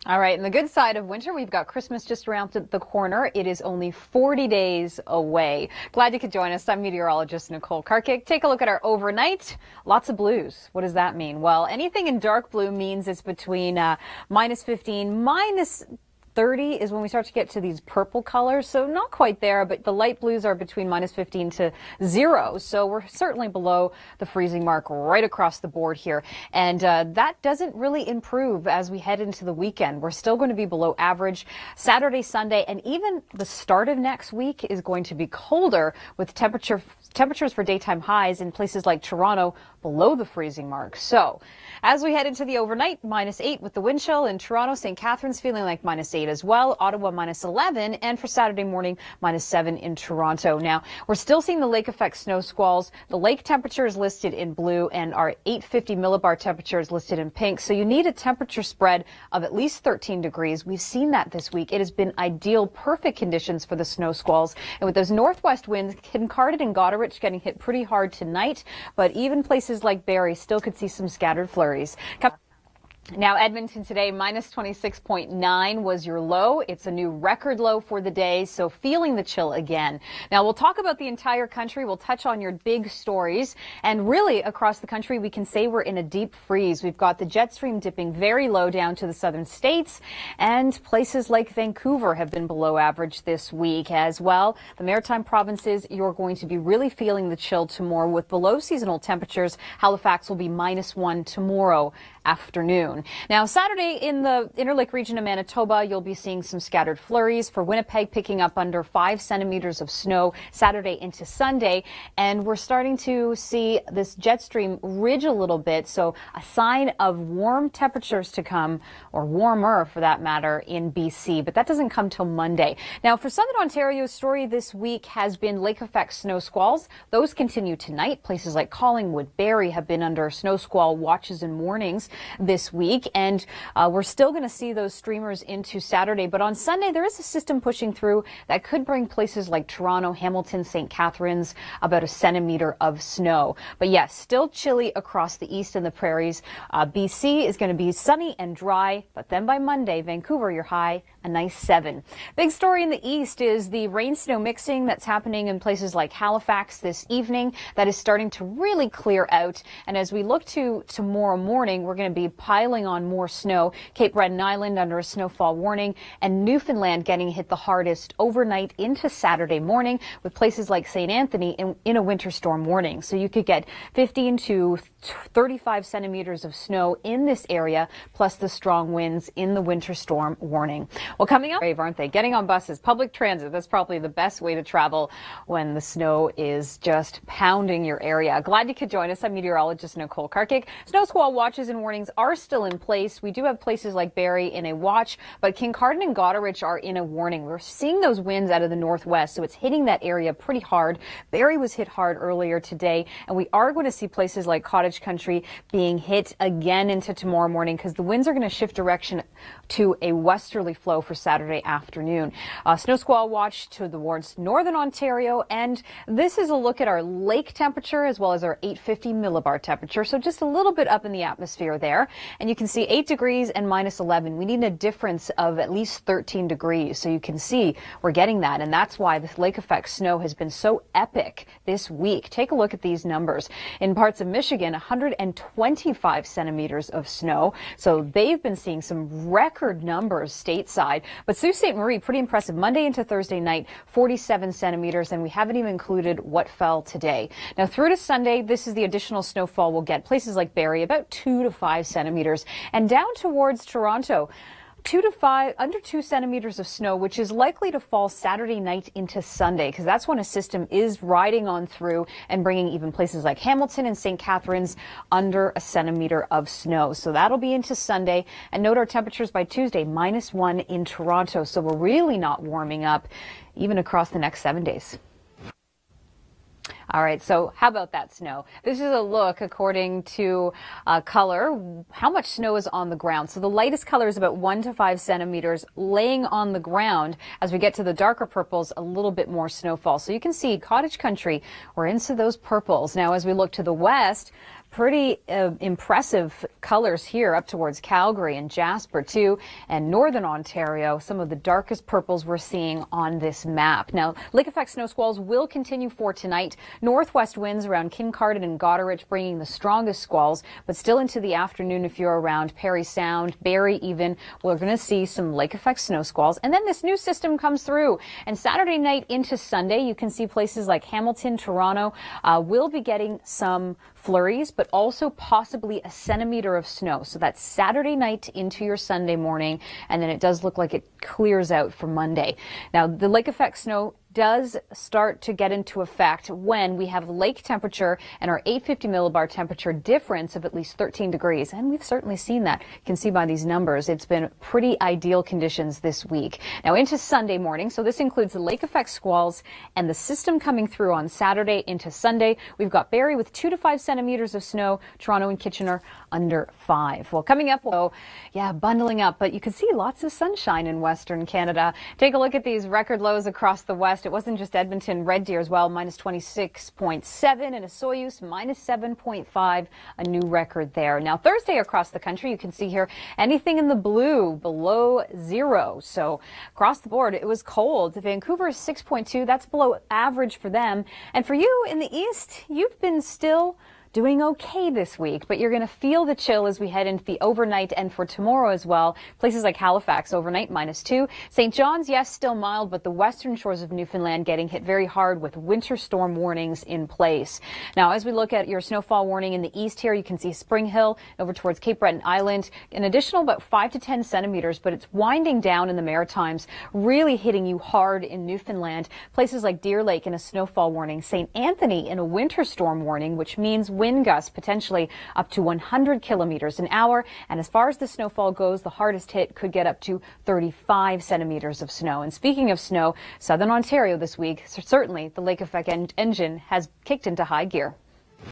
All right, and the good side of winter, we've got Christmas just around the corner. It is only 40 days away. Glad you could join us. I'm meteorologist Nicole Karkic. Take a look at our overnight. Lots of blues. What does that mean? Well, anything in dark blue means it's between minus 15, minus 30 is when we start to get to these purple colors. So not quite there, but the light blues are between minus 15 to 0. So we're certainly below the freezing mark right across the board here. And that doesn't really improve as we head into the weekend. We're still going to be below average Saturday, Sunday, and even the start of next week is going to be colder with temperatures for daytime highs in places like Toronto below the freezing mark. So as we head into the overnight, minus 8 with the wind chill in Toronto. St. Catharines feeling like minus 8 as well. Ottawa minus 11, and for Saturday morning, minus 7 in Toronto. Now, we're still seeing the lake effect snow squalls. The lake temperature is listed in blue, and our 850 millibar temperature is listed in pink. So you need a temperature spread of at least 13 degrees. We've seen that this week. It has been ideal, perfect conditions for the snow squalls. And with those northwest winds, Kincardine and Goderich getting hit pretty hard tonight, but even places like Barrie still could see some scattered flurries. Now, Edmonton today, minus 26.9 was your low. It's a new record low for the day, so feeling the chill again. Now, we'll talk about the entire country. We'll touch on your big stories. And really, across the country, we can say we're in a deep freeze. We've got the jet stream dipping very low down to the southern states, and places like Vancouver have been below average this week as well. The maritime provinces, you're going to be really feeling the chill tomorrow with below seasonal temperatures. Halifax will be minus 1 tomorrow afternoon. Now, Saturday in the Interlake region of Manitoba, you'll be seeing some scattered flurries. For Winnipeg, picking up under 5 centimeters of snow Saturday into Sunday. And we're starting to see this jet stream ridge a little bit. So a sign of warm temperatures to come, or warmer for that matter, in BC. But that doesn't come till Monday. Now, for Southern Ontario's story this week has been lake effect snow squalls. Those continue tonight. Places like Collingwood, Barrie have been under snow squall watches and warnings this week, and we're still going to see those streamers into Saturday. But on Sunday, there is a system pushing through that could bring places like Toronto, Hamilton, St. Catharines about a centimeter of snow. But yes, still chilly across the east and the prairies. BC is going to be sunny and dry, but then by Monday, Vancouver, your high, a nice 7. Big story in the east is the rain-snow mixing that's happening in places like Halifax this evening. That is starting to really clear out. And as we look to tomorrow morning, we're going to be piling on more snow. Cape Breton Island under a snowfall warning, and Newfoundland getting hit the hardest overnight into Saturday morning, with places like St. Anthony in a winter storm warning. So you could get 15 to 35 centimeters of snow in this area, plus the strong winds in the winter storm warning. Well, coming up, brave, aren't they? Getting on buses, public transit, that's probably the best way to travel when the snow is just pounding your area. Glad you could join us. I'm meteorologist Nicole Karkic. Snow squall watches and warnings are still in place. We do have places like Barrie in a watch, but Kincardine and Goderich are in a warning. We're seeing those winds out of the northwest, so it's hitting that area pretty hard. Barrie was hit hard earlier today, and we are going to see places like Cottage Country being hit again into tomorrow morning because the winds are going to shift direction to a westerly flow for Saturday afternoon. Snow squall watch towards northern Ontario, and this is a look at our lake temperature as well as our 850 millibar temperature, so just a little bit up in the atmosphere there. And you can see 8 degrees and minus 11. We need a difference of at least 13 degrees, so you can see we're getting that, and that's why this lake effect snow has been so epic this week. Take a look at these numbers. In parts of Michigan, 125 centimeters of snow, so they've been seeing some record numbers stateside. But Sault Ste. Marie, pretty impressive. Monday into Thursday night, 47 centimeters, and we haven't even included what fell today. Now through to Sunday, this is the additional snowfall we'll get. Places like Barrie, about 2 to 5 centimeters, and down towards Toronto, 2 to 5, under 2 centimeters of snow, which is likely to fall Saturday night into Sunday, because that's when a system is riding on through and bringing even places like Hamilton and St. Catharines under a centimeter of snow. So that'll be into Sunday. And note our temperatures by Tuesday, minus 1 in Toronto. So we're really not warming up even across the next 7 days. All right, so how about that snow? This is a look according to color, how much snow is on the ground. So the lightest color is about 1 to 5 centimeters laying on the ground. As we get to the darker purples, a little bit more snowfall. So you can see Cottage Country, we're into those purples. Now, as we look to the west, pretty impressive colors here up towards Calgary and Jasper too, and northern Ontario, some of the darkest purples we're seeing on this map. Now, lake effect snow squalls will continue for tonight. Northwest winds around Kincardine and Goderich bringing the strongest squalls, but still into the afternoon if you're around Parry Sound, Barrie even, we're going to see some lake effect snow squalls. And then this new system comes through, and Saturday night into Sunday, you can see places like Hamilton, Toronto will be getting some flurries, but also possibly a centimeter of snow. So that's Saturday night into your Sunday morning, and then it does look like it clears out for Monday. Now, the lake effect snow does start to get into effect when we have lake temperature and our 850 millibar temperature difference of at least 13 degrees. And we've certainly seen that. You can see by these numbers, it's been pretty ideal conditions this week. Now into Sunday morning, so this includes the lake effect squalls and the system coming through on Saturday into Sunday. We've got Barrie with 2 to 5 centimeters of snow, Toronto and Kitchener under 5. Well, coming up, bundling up, but you can see lots of sunshine in Western Canada. Take a look at these record lows across the west. It wasn't just Edmonton, Red Deer as well, minus 26.7, and a Soyuz minus 7.5, a new record there. Now, Thursday across the country, you can see here anything in the blue below 0. So across the board, it was cold. Vancouver is 6.2. That's below average for them. And for you in the east, you've been still doing okay this week, but you're going to feel the chill as we head into the overnight and for tomorrow as well. Places like Halifax overnight minus 2. St. John's, yes, still mild, but the western shores of Newfoundland getting hit very hard with winter storm warnings in place. Now, as we look at your snowfall warning in the east here, you can see Spring Hill over towards Cape Breton Island, an additional about 5 to 10 centimeters, but it's winding down in the Maritimes, really hitting you hard in Newfoundland. Places like Deer Lake in a snowfall warning, St. Anthony in a winter storm warning, which means wind gusts potentially up to 100 kilometers an hour. And as far as the snowfall goes, the hardest hit could get up to 35 centimeters of snow. And speaking of snow, southern Ontario this week, certainly the lake effect engine has kicked into high gear.